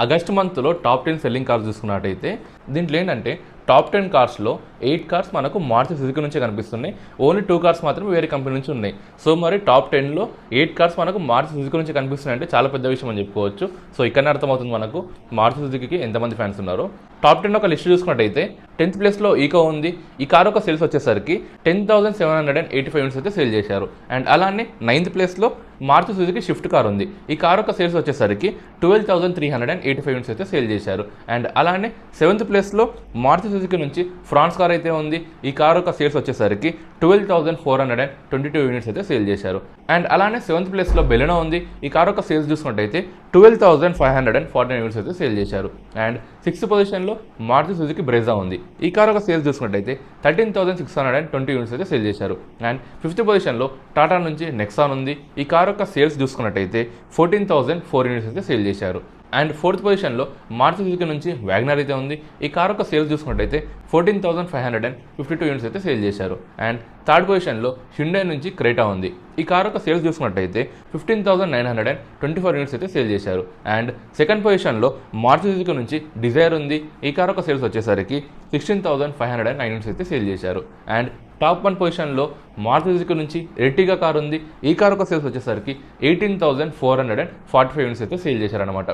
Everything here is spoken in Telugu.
ఆగస్ట్ మంత్లో టాప్ 10 సెల్లింగ్ కార్స్ చూసుకున్నట్టయితే దీంట్లో ఏంటంటే టాప్ 10 కార్స్లో 8 కార్స్ మనకు మారుతి సుజుకి నుంచే కనిపిస్తున్నాయి. ఓన్లీ 2 కార్స్ మాత్రమే వేరే కంపెనీ నుంచి ఉన్నాయి. సో మరి టాప్ 10లో 8 కార్స్ మనకు మారుతి సుజుకి నుంచి కనిపిస్తున్నాయి అంటే చాలా పెద్ద విషయం అని చెప్పుకోవచ్చు. సో ఇక్కడనే అర్థమవుతుంది మనకు మారుతి సుజుకి ఎంతమంది ఫ్యాన్స్ ఉన్నారో. టాప్ 10 ఒక లిస్ట్ చూసుకున్నట్టయితే 10th ప్లేస్లో ఈకో ఉంది. ఈ కార్ ఒక సేల్స్ వచ్చేసరికి 10,785 యూనిట్స్ అయితే సేల్ చేశారు. అండ్ అలానే 9th ప్లేస్లో మారుతి సుజుకి షిఫ్ట్ కార్ ఉంది. ఈ కార్ ఒక సేల్స్ వచ్చేసరికి 12,385 యూనిట్స్ అయితే సేల్ చేశారు. అండ్ అలానే 7th ప్లేస్లో మారుతి సుజుకి నుంచి ఫ్రాన్స్ కార్ అయితే ఉంది. ఈ కార్ ఒక సేల్స్ వచ్చేసరికి 12,422 యూనిట్స్ అయితే సేల్ చేశారు. అండ్ అలానే 7th ప్లేస్లో బెలెనో ఉంది. ఈ కార్ ఒక సేల్స్ చూసుకున్నట్టయితే 12,549 యూనిట్స్ అయితే సేల్ చేశారు. అండ్ 6th పొజిషన్లో మారుతి సుజుకి బ్రెజా ఉంది. ఈ కార్ ఒక సేల్స్ చూసుకున్నట్టయితే 13,620 యూనిట్స్ అయితే సేల్ చేశారు. అండ్ 5th పొజిషన్లో టాటా నుంచి నెక్సాన్ ఉంది. ఈ కార్ యొక్క సేల్స్ చూసుకున్నట్టయితే 14,004 యూనిట్స్ అయితే సేల్ చేశారు. అండ్ 4th పొజిషన్లో మారుతి సుజుకి నుంచి వ్యాగనర్ అయితే ఉంది. ఈ కార్ యొక్క సేల్స్ చూసుకున్నట్టయితే 14,552 యూనిట్స్ అయితే సేల్ చేశారు. అండ్ 3rd పొజిషన్లో హ్యుండై నుంచి క్రేటా ఉంది. ఈ కార్ యొక్క సేల్స్ చూసుకున్నట్టయితే 15,924 యూనిట్స్ అయితే సేల్ చేశారు. అండ్ 2nd పొజిషన్లో మారుతి సుజుకి నుంచి డిజైర్ ఉంది. ఈ కార్ యొక్క సేల్స్ వచ్చేసరికి 16,509 యూనిట్స్ అయితే సేల్ చేశారు. అండ్ టాప్ 1 పొజిషన్లో మారుతి సుజుకి నుంచి ఎర్టిగా కార్ ఉంది. ఈ కార్ యొక్క సేల్స్ వచ్చేసరికి 18,445 యూనిట్స్ అయితే సేల్ చేశారనమాట.